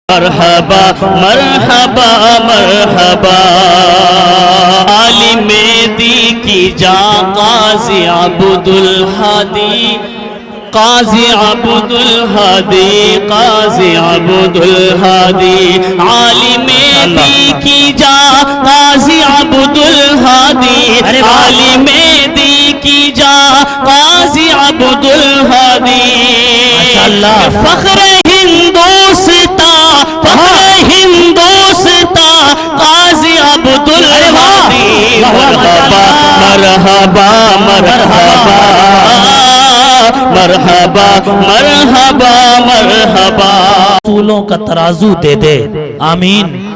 مرحبا مرحبا مرحبا عالم دی کی جا قاضی عبد الہادی قاضی عبد الہادی قاضی عبد الہادی عالم دی کی جا قاضی عبد الہادی عالم دی کی جا قاضی عبد الہادی فخر ہندوستان فخر ہندوستان قاضی عبد الہادی مرحبا مرحبا مرحبا مرحبا مرحبا مرحبا اصولوں کا ترازو دے دے آمین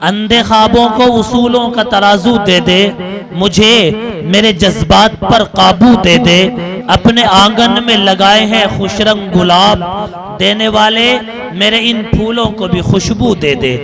اندھے خوابوں کو اصولوں کا ترازو دے دے مجھے میرے جذبات پر قابو دے دے اپنے آنگن میں لگائے ہیں خوش رنگ گلاب دینے والے میرے ان پھولوں کو بھی خوشبو دے دے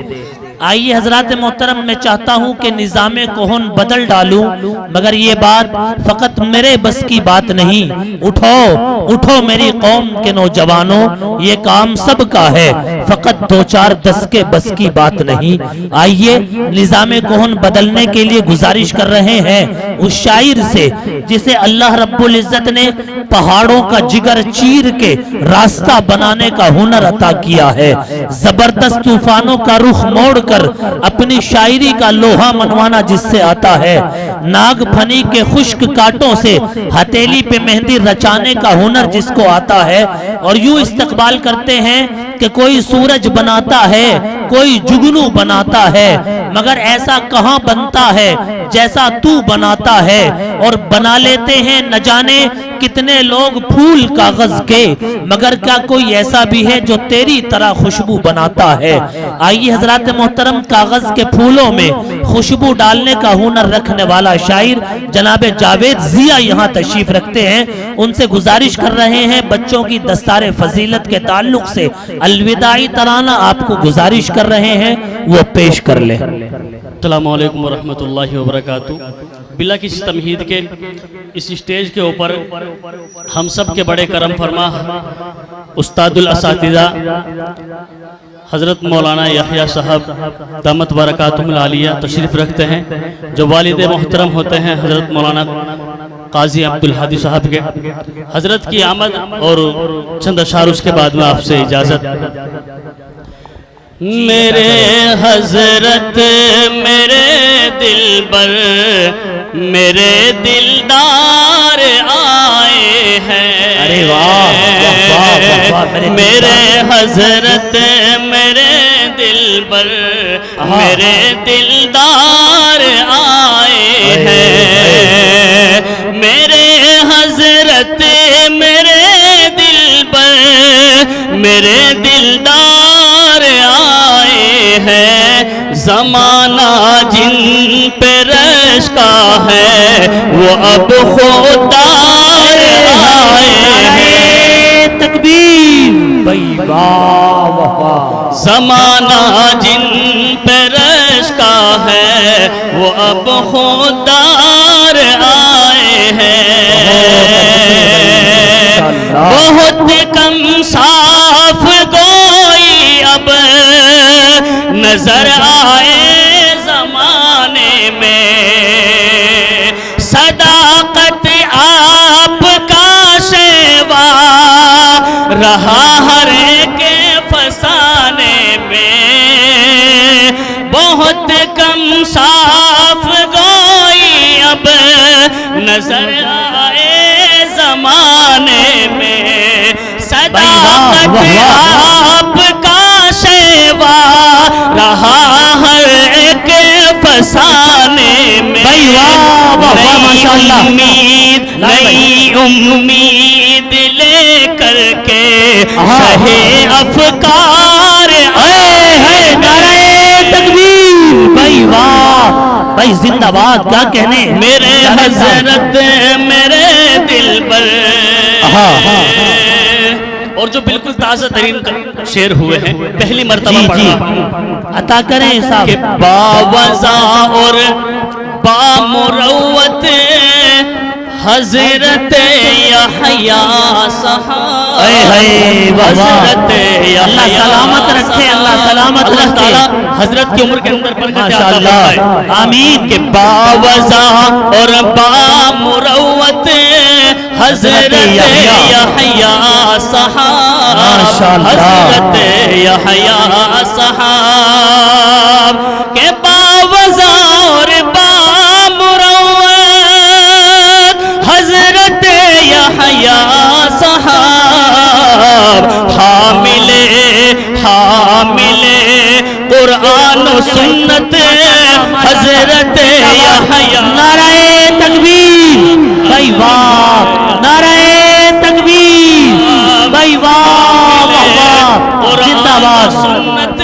آئیے حضرات محترم میں چاہتا ہوں کہ نظام کہن بدل ڈالوں مگر یہ بات فقط میرے بس کی بات نہیں اٹھو اٹھو میری قوم کے نوجوانوں یہ کام سب کا ہے فقط دو چار دس کے بس کی بات نہیں آئیے نظام کہن بدلنے کے لیے گزارش کر رہے ہیں اس شاعر سے جسے اللہ رب العزت نے پہاڑوں کا جگر چیر کے راستہ بنانے کا ہنر عطا کیا ہے زبردست طوفانوں کا رخ موڑ کر اپنی شاعری کا لوہا منوانا جس سے آتا ہے ناگ پھنی کے خشک کانٹوں سے ہتھیلی پہ مہندی رچانے کا ہنر جس کو آتا ہے اور یوں استقبال کرتے ہیں کہ کوئی سورج بناتا ہے کوئی جگنو بناتا ہے مگر ایسا کہاں بنتا ہے جیسا تو بناتا ہے اور بنا لیتے ہیں نہ جانے کتنے لوگ پھول کاغذ کے مگر کیا کوئی ایسا بھی ہے جو تیری طرح خوشبو بناتا ہے آئیے حضرات محترم کاغذ کے پھولوں میں خوشبو ڈالنے کا ہنر رکھنے والا شاعر جناب جاوید ضیاء یہاں تشریف رکھتے ہیں ان سے گزارش کر رہے ہیں بچوں کی دستار فضیلت کے تعلق سے الوداعی ترانہ آپ کو گزارش کر رہے ہیں وہ پیش کر لیں السلام علیکم ورحمۃ اللہ وبرکاتہ بلا کسی تمہید کے اس اسٹیج کے اوپر ہم سب کے بڑے کرم فرما استاد الاساتذہ حضرت مولانا یحییٰ صاحب دامت برکاتہم العالیہ تشریف رکھتے ہیں جو والد محترم ہوتے ہیں حضرت مولانا قاضی عبد الہادی صاحب کے حضرت کی آمد اور چند اشعار اس کے بعد میں آپ سے اجازت میرے حضرت میرے دلبر میرے دلدار آئے ہیں ارے واہ میرے حضرت میرے دلبر میرے دلدار آئے ہیں میرے حضرت میرے دلبر میرے دلدار آئے ہیں زمانہ جن پہ رش کا ہے وہ اب خوددار آئے ہیں تکبیر بھائی واہ واہ زمانہ جن پہ رش کا ہے وہ اب خوددار آئے ہیں بہت کم صاف گوئی اب نظر آئے زمانے میں صداقت آپ کا شیوا رہا ہر ایک فسانے میں بہت کم صاف گوئی اب نظر آئے زمانے میں صداقت آپ کا شیوا رہا ہر ایک فسانے میں نئی امید لے کر کے شہ افکار آئے ہیں نعرہ تکبیر بھائی واہ بھائی زندہ باد کیا کہنے میرے حضرت میرے دلبر اور جو بالکل تازہ ترین شعر ہوئے ہیں پہلی مرتبہ پڑھا عطا کریں صاحب کہ باوضع اور بامروت حضرت یحییٰ صاحب، حضرت اللہ سلامت رکھے، اللہ سلامت رکھے، اللہ تعالیٰ حضرت کی عمر کے اندر برکت عطا فرمائے، آمین۔ کہ باوضع اور بامروت حضرت یحییٰ صاحب، حضرت یحییٰ صاحب کہ باوضع اور بامروت حضرت یحییٰ صاحب، حامل قرآن و سنت حضرت یحییٰ۔ نعرہ تکبیر، بھائی واہ، نعرہ تکبیر، بھائی واہ واہ، زندہ باد سنت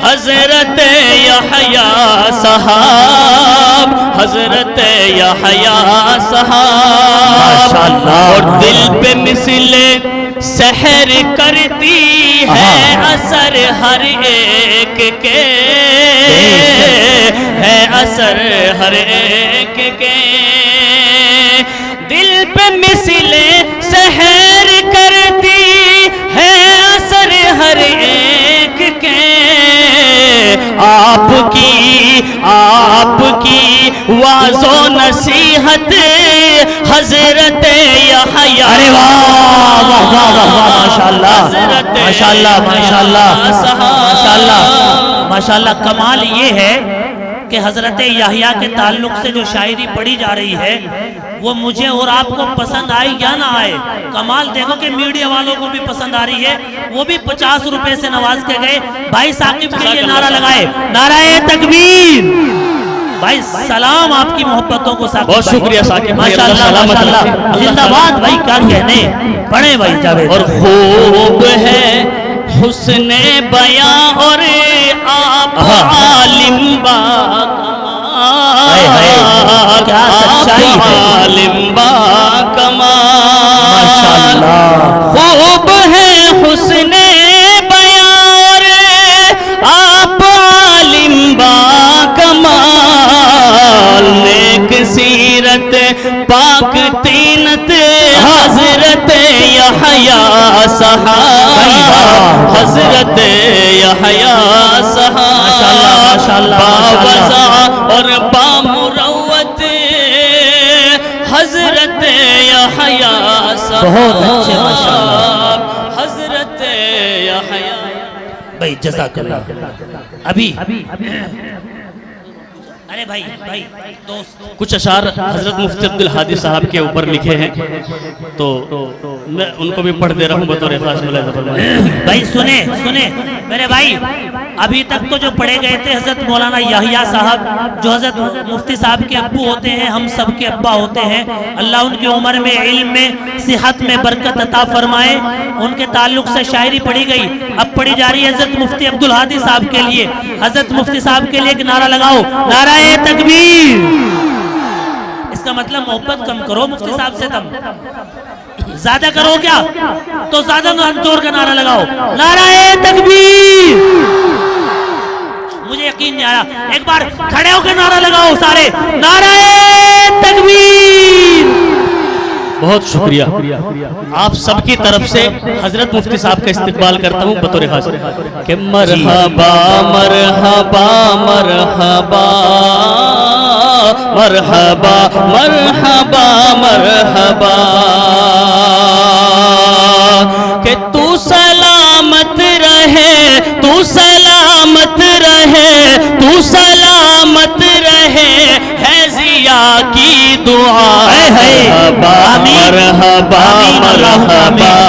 حضرت یحییٰ صاحب، حضرت یحییٰ صاحب، اور دل پہ مثل سحر کرتی ہے اثر ہر ایک کے، ہے اثر ہر ایک کے، دل پہ مثل سحر کرتی ہے اثر ہر ایک کے، آپ کی واعظ و نصیحت حضرت یحییٰ۔ ارے واہ واہ واہ واہ، ماشاءاللہ ماشاءاللہ ماشاءاللہ ماشاءاللہ ماشاءاللہ۔ کمال یہ ہے کہ حضرت یحییٰ کے تعلق سے جو شاعری پڑھی جا رہی ہے وہ مجھے اور آپ کو پسند آئی یا نہ آئے، کمال دیکھو کہ میڈیا والوں کو بھی پسند آ رہی ہے، وہ بھی 50 روپے سے نواز کے گئے۔ بھائی ثاقب کے لیے نعرہ لگائے، نعرہ تکبیر۔ بھائی سلام آپ کی محبتوں کو ثاقب، بہت شکریہ ثاقب بھائی، ماشاءاللہ ماشاءاللہ، زندہ باد بھائی، کیا کہنے، پڑھیں بھائی جاوید۔ اور خوب ہے حسن بیاں اور آپ عالم با کمال، کیا سچائی ہے، عالم با کمال، خوب ہے حسن بیاں اور آپ عالم با کمال، نیک سیرت پاک تینت حضرت یحییٰ صاحب، حضرت یحییٰ صاحب، باوضع اور بامروت حضرت یحییٰ صاحب، بہت اچھے ماشاءاللہ، حضرت یحییٰ۔ بھائی جزاک اللہ۔ ابھی ارے بھائی دوست کچھ اشعار حضرت مفتی عبدالہادی صاحب کے اوپر لکھے ہیں تو میں ان کو بھی پڑھ دے رہا ہوں بطور اخلاص ملازم فرمائے۔ بھائی سنیں میرے بھائی، ابھی تک تو جو پڑھے گئے تھے حضرت مولانا یحییٰ صاحب، جو حضرت مفتی صاحب کے ابو ہوتے ہیں، ہم سب کے ابا ہوتے ہیں، اللہ ان کی عمر میں، علم میں، صحت میں برکت عطا فرمائے، ان کے تعلق سے شاعری پڑھی گئی، اب پڑھی جا رہی ہے حضرت مفتی عبدالہادی صاحب کے لیے۔ حضرت مفتی صاحب کے لیے ایک نعرہ لگاؤ، نعرہ تکبیر۔ اس کا مطلب محبت کم کرو مفتی صاحب سے، تم زیادہ کرو کیا تو زیادہ زور کا نعرہ لگاؤ، نعرہ تکبیر۔ مجھے یقین نہیں آیا، ایک بار کھڑے ہو کے نعرہ لگاؤ سارے، نعرہ تکبیر۔ بہت شکریہ، آپ سب کی طرف سے حضرت مفتی صاحب کا استقبال کرتا ہوں بطور خاص کہ مرحبا مرحبا مرحبا مرحبا مرحبا مرحبا، کہ تو سلامت رہے، تو سلامت رہے، تو سلامت رہے، ہے ضیاء کی دعا، مرحبا مرحبا مرحبا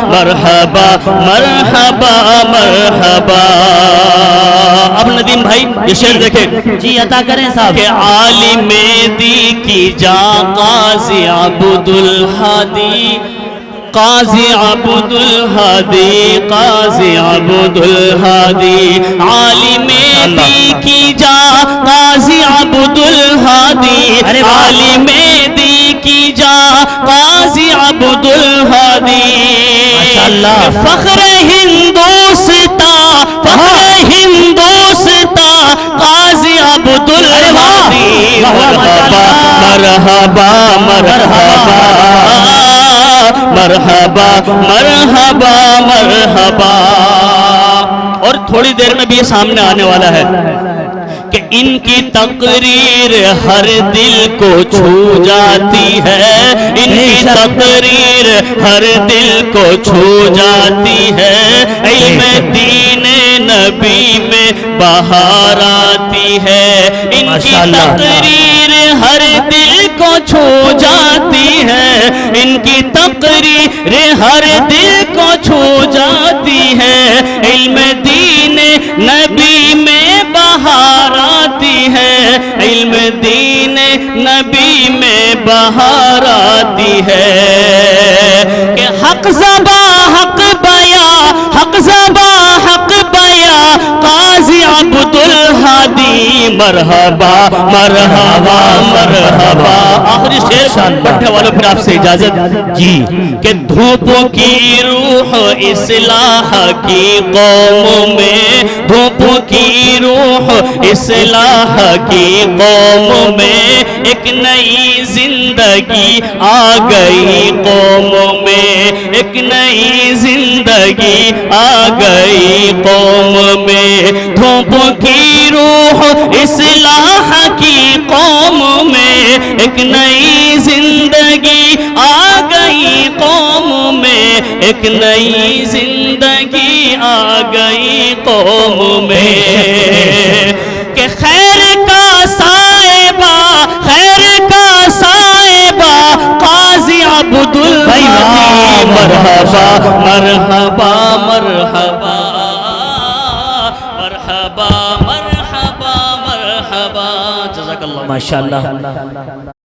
مرحبا مرحبا مرحبا۔ اب ندیم بھائی یہ شعر دیکھیں جی عطا کریں صاحب۔ کہ عالم دی کی جا قاضی عبدالہادی، قاضی عبدالہادی، قاضی عبدالہادی، عالم دی کی جا قاضی عبدالہادی، عالم دی کی جا قاضی عبدالہادی، فخر ہندوستان، فخر ہندوستان، قاضی عبدالہادی، مرحبا مرحبا مرحبا مرحبا مرحبا مرحبا. اور تھوڑی دیر میں بھی یہ سامنے آنے والا ہے کہ ان کی تقریر ہر دل کو چھو جاتی ہے. ان کی تقریر ہر دل کو چھو جاتی ہے. علم دین نبی میں بہار آتی ہے. ان کی تقریر ہر دل کو چھو جاتی ہے. ان کی تقریر ہر دل کو چھو جاتی ہے. علم دین نبی میں بہار آتی ہے. علم دین نبی میں بہار آتی ہے. کہ حق زباں حق بیاں حق زباں حق بیاں قاضی عبد الہادی مرحبا مرحبا مرحبا. آخری شعر پڑھنے والوں پھر آپ سے اجازت جی. کہ دھوپوں کی روح اصلاح کی قوم میں دھوپوں کی روح اصلاح کی قوم میں ایک نئی زندگی آ گئی قوم میں. ایک نئی زندگی آ گئی قوم میں. دھوپوں کی روح اصلاح کی قوم میں ایک نئی زندگی آ گئی قوم میں. ایک نئی زندگی آ گئی قوم میں. کہ خیر کا سائبہ خیر کا سائبہ قاضی عبد الہادی مرحبا مرحبا مرحبا مرحبا مرحبا مرحبا. جزاک اللہ. ماشاءاللہ.